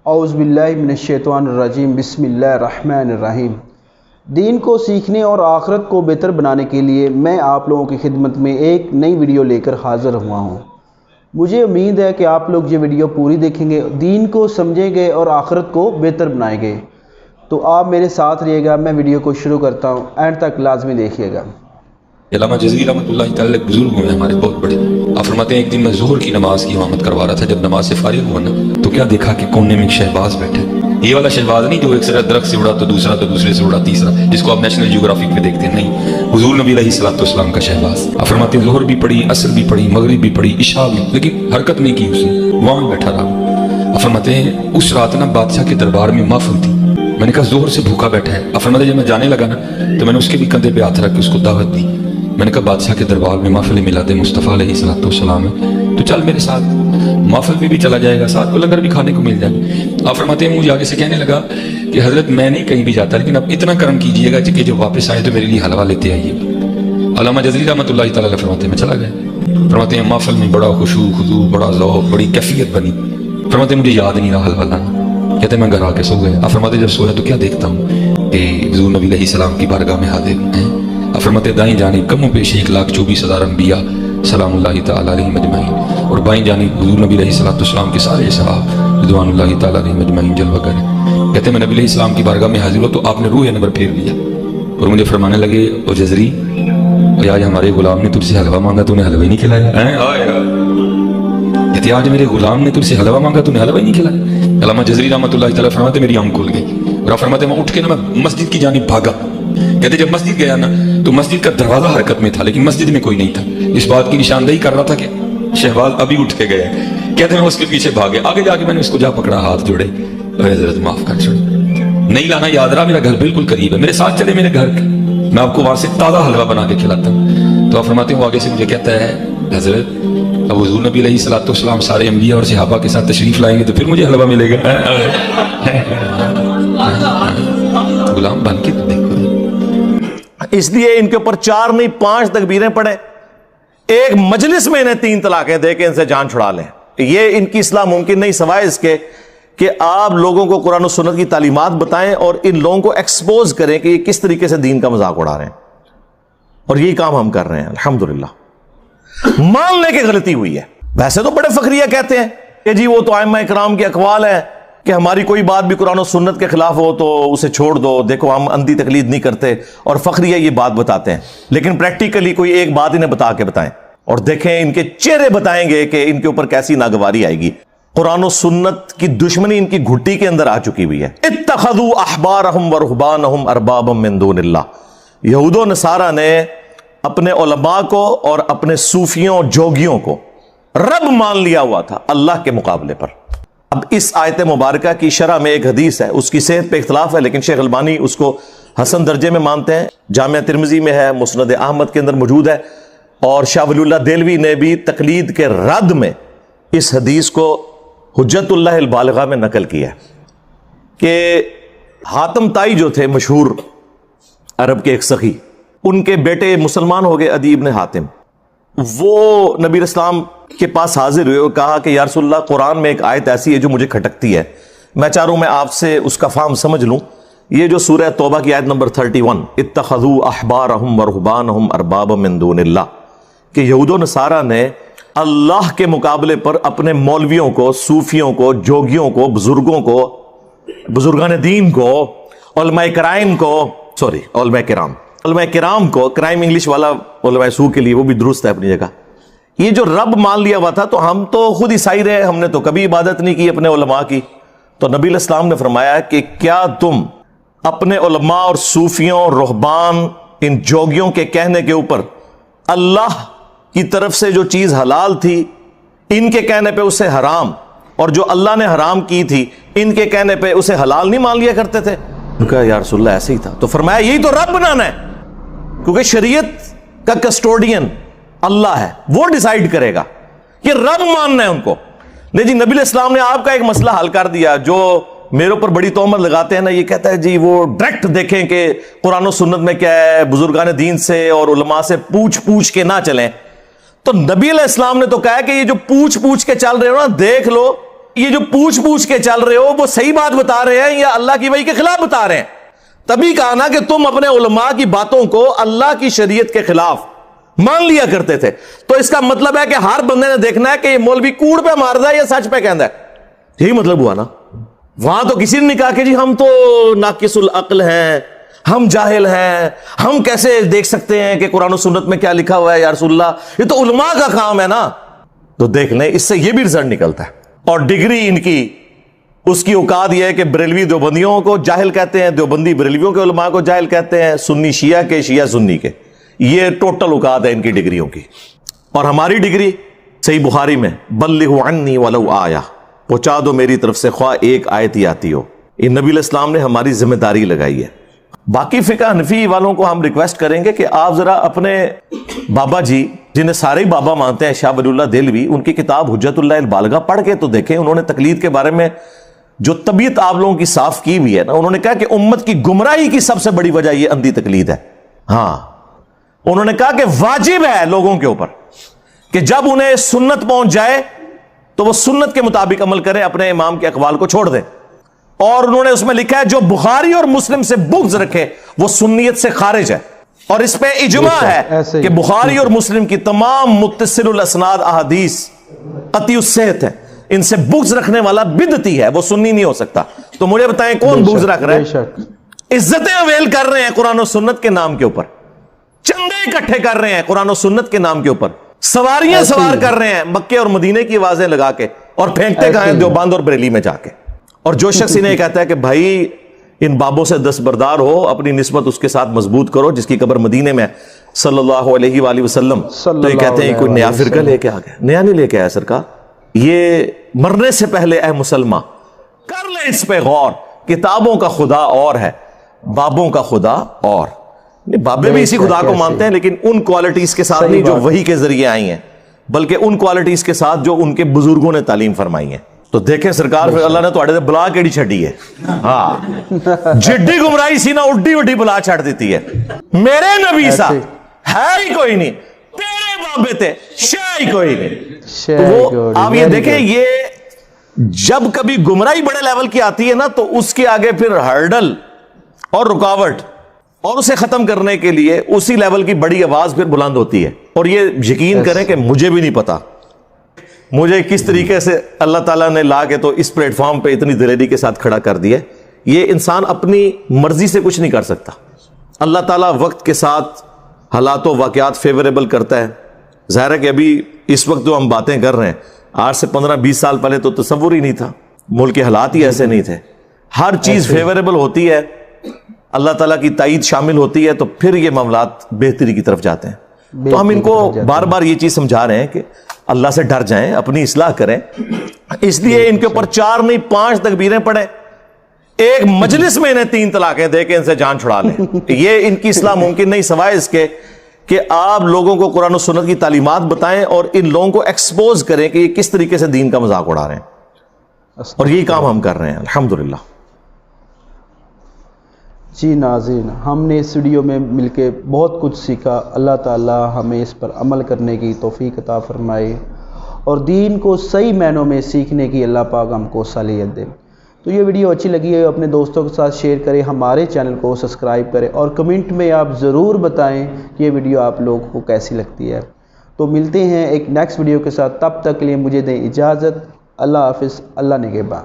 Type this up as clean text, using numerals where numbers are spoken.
اعوذ باللہ من الشیطان الرجیم بسم اللہ الرحمن الرحیم۔ دین کو سیکھنے اور آخرت کو بہتر بنانے کے لیے میں آپ لوگوں کی خدمت میں ایک نئی ویڈیو لے کر حاضر ہوا ہوں۔ مجھے امید ہے کہ آپ لوگ یہ ویڈیو پوری دیکھیں گے، دین کو سمجھیں گے اور آخرت کو بہتر بنائیں گے۔ تو آپ میرے ساتھ رہیے گا، میں ویڈیو کو شروع کرتا ہوں، اینڈ تک لازمی دیکھیے گا۔ علامہ جزری رحمۃ اللہ تعالیٰ بزرگ ہوئے ہمارے بہت بڑے، آپ فرماتے ہیں ایک دن میں ظہر کی نماز کی امامت کروا رہا تھا، جب نماز سے فارغ ہوا نا تو کیا دیکھا کہ کونے میں ایک شہباز بیٹھا ہے۔ یہ والا شہباز نہیں جو ایک سر درخت سے اڑا تو دوسرا تو دوسرے سے اڑا تیسرا، جس کو آپ نیشنل جیوگرافک پہ دیکھتے ہیں، نہیں، حضور نبی علیہ الصلوۃ والسلام کا شہباز۔ آپ فرماتے ہیں ظہر بھی پڑھی، عصر بھی پڑھی، مغرب بھی پڑھی، عشاء بھی، لیکن حرکت نہیں کی، اس نے وہاں بیٹھا رہا۔ آپ فرماتے ہیں اس رات نا بادشاہ کے دربار میں محفل تھی، میں نے کہا ظہر سے بھوکا بیٹھا ہے۔ آپ فرماتے ہیں جب میں جانے لگا نا تو میں نے اس کے بھی کندھے پہ ہاتھ رکھ کے اس کو دعوت دی، میں نے کہا بادشاہ کے دربار میں محفل میلاد مصطفیٰ علیہ الصلوۃ والسلام ہے، تو چل میرے ساتھ، محفل میں بھی چلا جائے گا، ساتھ کو لنگر بھی کھانے کو مل جائے۔ آپ فرماتے ہیں مجھے آگے سے کہنے لگا کہ حضرت میں نہیں کہیں بھی جاتا، لیکن اب اتنا کرم کیجئے گا کہ جو واپس آئے تو میرے لیے حلوہ لیتے آئیے گا۔ علامہ جزری رحمۃ اللہ تعالیٰ علیہ فرماتے ہیں میں چلا گیا، فرماتے ہیں محفل میں بڑا خشوع خضوع، بڑا ذوق، بڑی کیفیت بنی۔ فرماتے ہیں مجھے یاد نہیں رہا حلوہ لانا، کہتے ہیں میں گھر آ کے سو گیا۔ آپ فرماتے ہیں جب سویا تو کیا دیکھتا ہوں کہ حضور نبی علیہ السلام کی بارگاہ میں حاضر ہیں۔ آپ فرماتے ہیں دائیں جانب کم و بیش 1,24,000 انبیاء سلام اللہ تعالیٰ علیہ مجمعین، اور بائیں جانب حضور نبی علیہ السلام کے سارے صحابہ رضوان اللہ تعالیٰ علیہ مجمعین جلوہ گر ہیں۔ کہتے ہیں میں نبی علیہ السلام کی بارگاہ میں حاضر ہوا تو آپ نے روح انور پھیر لیا اور مجھے فرمانے لگے او جزری، آج ہمارے غلام نے تجھ سے حلوہ مانگا تو نے حلوہ ہی نہیں کھلایا۔ کہتے آج میرے غلام نے تجھ سے حلوہ مانگا تو نے حلوہ ہی نہیں کھلایا۔ علامہ جزری رحمۃ اللہ تعالیٰ فرماتے میری آنکھ کھل گئی، اور آپ فرماتے میں اٹھ کے نا میں مسجد کی جانب بھاگا۔ کہتے جب مسجد گیا نا تو مسجد کا دروازہ حرکت میں تھا لیکن مسجد میں کوئی نہیں تھا، اس بات کی نشاندہی کر رہا تھا کہ شہباز ابھی اٹھ کے گیا۔ کہتے ہیں میں اس کے پیچھے بھاگے، آگے جا کے میں نے اس کو جا پکڑا، ہاتھ جوڑے، اے حضرت معاف کر چھوڑ، نہیں لانا یاد رہا، میرا گھر بالکل قریب ہے، میرے ساتھ چلے میرے گھر، میں آپ کو وہاں سے تازہ حلوہ بنا کے کھلاتا ہوں۔ تو آپ فرماتے ہیں وہ آگے سے مجھے کہتا ہے حضرت اب حضور نبی علیہ الصلوۃ والسلام سارے انبیاء اور صحابہ کے ساتھ تشریف لائیں گے تو پھر مجھے حلوہ ملے گا۔ غلام بن کے دیکھو، اس لیے ان کے اوپر 4 نہیں 5 تکبیریں پڑھیں، ایک مجلس میں انہیں 3 طلاقیں دے کے ان سے جان چھڑا لیں۔ یہ ان کی اصلاح ممکن نہیں سوائے اس کے کہ آپ لوگوں کو قرآن و سنت کی تعلیمات بتائیں اور ان لوگوں کو ایکسپوز کریں کہ یہ کس طریقے سے دین کا مذاق اڑا رہے ہیں، اور یہی کام ہم کر رہے ہیں الحمدللہ۔ مان لیں کہ غلطی ہوئی ہے، ویسے تو بڑے فخریہ کہتے ہیں کہ جی وہ تو ائمہ کرام کے اقوال ہیں کہ ہماری کوئی بات بھی قرآن و سنت کے خلاف ہو تو اسے چھوڑ دو، دیکھو ہم اندھی تقلید نہیں کرتے، اور فخریہ یہ بات بتاتے ہیں، لیکن پریکٹیکلی کوئی ایک بات انہیں بتا کے بتائیں اور دیکھیں ان کے چہرے بتائیں گے کہ ان کے اوپر کیسی ناگواری آئے گی۔ قرآن و سنت کی دشمنی ان کی گھٹی کے اندر آ چکی ہوئی ہے۔ اتخذوا احبارہم ورہبانہم اربابا من دون اللہ، یہود و نصارہ نے اپنے علماء کو اور اپنے صوفیوں جوگیوں کو رب مان لیا ہوا تھا اللہ کے مقابلے پر۔ اب اس آیت مبارکہ کی شرح میں ایک حدیث ہے، اس کی صحت پہ اختلاف ہے، لیکن شیخ البانی اس کو حسن درجے میں مانتے ہیں، جامعہ ترمذی میں ہے، مسند احمد کے اندر موجود ہے، اور شاہ ولی اللہ دہلوی نے بھی تقلید کے رد میں اس حدیث کو حجت اللہ البالغہ میں نقل کیا ہے کہ حاتم طائی جو تھے مشہور عرب کے ایک سخی، ان کے بیٹے مسلمان ہو گئے، عدی ابن حاتم، وہ نبی اسلام کے پاس حاضر ہوئے اور کہا کہ یا رسول اللہ قرآن میں ایک آیت ایسی ہے جو مجھے کھٹکتی ہے، میں چاہ رہا ہوں میں آپ سے اس کا فہم سمجھ لوں۔ یہ جو سورہ توبہ کی آیت نمبر 31، اتخذوا احبارہم ورہبانہم اربابا من دون اللہ، کہ یہود و نصارہ نے اللہ کے مقابلے پر اپنے مولویوں کو، صوفیوں کو، جوگیوں کو، بزرگوں کو، بزرگان دین کو، علماء کرام کو، علماء کرام کو، کرائم انگلش والا علماء سو کے لیے وہ بھی درست ہے اپنی جگہ، یہ جو رب مان لیا ہوا تھا، تو ہم تو خود عیسائی رہے، ہم نے تو کبھی عبادت نہیں کی اپنے علماء کی۔ تو نبی علیہ السلام نے فرمایا کہ کیا تم اپنے علماء اور صوفیوں، رہبان، ان جوگیوں کے کہنے کے اوپر اللہ کی طرف سے جو چیز حلال تھی ان کے کہنے پہ اسے حرام، اور جو اللہ نے حرام کی تھی ان کے کہنے پہ اسے حلال نہیں مان لیا کرتے تھے؟ کہا یا رسول اللہ ایسے ہی تھا۔ تو فرمایا یہی تو رب بنانا ہے، کیونکہ شریعت کا کسٹوڈین اللہ ہے، وہ ڈیسائیڈ کرے گا کہ رب ماننا ہے ان کو۔ نہیں جی، نبی علیہ السلام نے آپ کا ایک مسئلہ حل کر دیا۔ جو میرے اوپر بڑی تہمت لگاتے ہیں نا، یہ کہتا ہے جی وہ ڈائریکٹ دیکھیں کہ قرآن و سنت میں کیا ہے، بزرگان دین سے اور علماء سے پوچھ کے نہ چلیں۔ تو نبی علیہ السلام نے تو کہا کہ یہ جو پوچھ کے چل رہے ہو نا، دیکھ لو یہ جو پوچھ کے چل رہے ہو وہ صحیح بات بتا رہے ہیں یا اللہ کی وحی کے خلاف بتا رہے ہیں؟ تبھی کہا نا کہ تم اپنے علماء کی باتوں کو اللہ کی شریعت کے خلاف مان لیا کرتے تھے. تو اس کا مطلب ہے کہ ہر بندے نے دیکھنا ہے کہ یہ مولوی کوڑ پہ مار رہا ہے یا سچ پہ کہندا ہے. یہی مطلب ہوا نا. وہاں تو کسی نے نہیں کہا کہ جی ہم تو ناقص العقل ہیں, ہم جاہل ہیں, ہم کیسے دیکھ سکتے ہیں کہ قرآن و سنت میں کیا لکھا ہوا ہے یا رسول اللہ, یہ تو علماء کا کام ہے نا. تو دیکھ لیں اس سے یہ بھی رزلٹ نکلتا ہے. اور ڈگری ان کی, اس کی اوقات یہ ہے کہ بریلوی دیوبندیوں کو جاہل کہتے ہیں, دیوبندی بریلویوں کے علماء کو جاہل کہتے ہیں, سنی شیعہ کے, شیعہ سنی کے. یہ ٹوٹل اوقات ہے ان کی ڈگریوں کی. اور ہماری ڈگری صحیح بخاری میں بلغوا عنی ولو آیا, پہنچا دو میری طرف سے خواہ ایک آیت ہی آتی ہو. یہ نبی علیہ السلام نے ہماری ذمہ داری لگائی ہے. باقی فقہ حنفی والوں کو ہم ریکویسٹ کریں گے کہ آپ ذرا اپنے بابا جی, جنہیں سارے ہی بابا مانتے ہیں, شاہ ولی اللہ دہلوی, ان کی کتاب حجت اللہ البالغہ پڑھ کے تو دیکھیں. انہوں نے تقلید کے بارے میں جو طبیعت آپ لوگوں کی صاف کی بھی ہے نا, انہوں نے کہا کہ امت کی گمراہی کی سب سے بڑی وجہ یہ اندھی تقلید ہے. ہاں, انہوں نے کہا کہ واجب ہے لوگوں کے اوپر کہ جب انہیں سنت پہنچ جائے تو وہ سنت کے مطابق عمل کریں, اپنے امام کے اقوال کو چھوڑ دیں. اور انہوں نے اس میں لکھا ہے جو بخاری اور مسلم سے بغض رکھے وہ سنیت سے خارج ہے. اور اس پہ اجماع ہے کہ بخاری اور مسلم کی تمام متصل الاسناد احادیث قطعی الصحت ہے. ان سے بغض رکھنے والا بدعتی ہے, وہ سنی نہیں ہو سکتا. تو مجھے بتائیں کون بغض رکھ رہا ہے؟ عزتیں اویل کر رہے ہیں قرآن و سنت کے نام کے اوپر, چندے اکٹھے کر رہے ہیں قرآن و سنت کے نام کے اوپر, سواریاں سوار کر رہے ہیں مکے اور مدینے کی آوازیں لگا کے, اور پھینکتے کہاں ہیں دیوبند اور بریلی میں جا کے. اور جو شخص انہیں کہتا ہے کہ بھائی ان بابوں سے دستبردار ہو, اپنی نسبت اس کے ساتھ مضبوط کرو جس کی قبر مدینے میں صلی اللہ علیہ وآلہ وسلم, تو یہ کہتے ہیں کوئی نیا فرقہ لے کے آ گیا. نیا نہیں لے کے آیا سرکار, یہ مرنے سے پہلے اے مسلمان کر لے اس پہ غور. کتابوں کا خدا اور ہے, بابوں کا خدا اور. بابے بھی اسی خدا کو مانتے ہیں لیکن ان کوالٹیز کے ساتھ نہیں جو وحی کے ذریعے آئی ہیں, بلکہ ان کوالٹیز کے ساتھ جو ان کے بزرگوں نے تعلیم فرمائی ہے. تو دیکھیں سرکار پھر اللہ نے تو اڑے بلا کیڑی چھڑی ہے. ہاں, جڈی گمراہی سی نا اڈی وڈی بلا چھڑ دیتی ہے. میرے نبی سا ہے ہی کوئی نہیں, تیرے بابے تے شاہ ہی کوئی نہیں. تو وہ آپ یہ دیکھیں, یہ جب کبھی گمراہی بڑے لیول کی آتی ہے نا تو اس کے آگے پھر ہرڈل اور رکاوٹ, اور اسے ختم کرنے کے لیے اسی لیول کی بڑی آواز پھر بلند ہوتی ہے. اور یہ یقین کریں کہ مجھے بھی نہیں پتا مجھے کس طریقے سے اللہ تعالیٰ نے لا کے تو اس پلیٹ فارم پہ اتنی دلیری کے ساتھ کھڑا کر دیا. یہ انسان اپنی مرضی سے کچھ نہیں کر سکتا. اللہ تعالیٰ وقت کے ساتھ حالات و واقعات فیوریبل کرتا ہے. ظاہر ہے کہ ابھی اس وقت جو ہم باتیں کر رہے ہیں, آج سے 15-20 سال پہلے تو تصور ہی نہیں تھا, ملک کے حالات ہی ایسے نہیں تھے. ہر چیز فیوریبل ہوتی ہے, اللہ تعالیٰ کی تائید شامل ہوتی ہے, تو پھر یہ معاملات بہتری کی طرف جاتے ہیں. تو ہم ان کو بار بار یہ چیز سمجھا رہے ہیں کہ اللہ سے ڈر جائیں, اپنی اصلاح کریں. اس لیے ان کے اوپر 4 نہیں 5 تکبیریں پڑھیں, ایک مجلس میں انہیں 3 طلاقیں دے کے ان سے جان چھڑا لیں. یہ ان کی اصلاح ممکن نہیں سوائے اس کے کہ آپ لوگوں کو قرآن و سنت کی تعلیمات بتائیں اور ان لوگوں کو ایکسپوز کریں کہ یہ کس طریقے سے دین کا مذاق اڑا رہے ہیں. اور یہی کام ہم کر رہے ہیں الحمدللہ. جی ناظرین, ہم نے اس ویڈیو میں مل کے بہت کچھ سیکھا. اللہ تعالی ہمیں اس پر عمل کرنے کی توفیق عطا فرمائے اور دین کو صحیح معنوں میں سیکھنے کی اللہ پاک ہم کو صلاحیت دے. تو یہ ویڈیو اچھی لگی ہے اپنے دوستوں کے ساتھ شیئر کریں, ہمارے چینل کو سبسکرائب کریں اور کمنٹ میں آپ ضرور بتائیں کہ یہ ویڈیو آپ لوگوں کو کیسی لگتی ہے. تو ملتے ہیں ایک نیکسٹ ویڈیو کے ساتھ, تب تک کے لیے مجھے دیں اجازت. اللہ حافظ, اللہ نگہبان.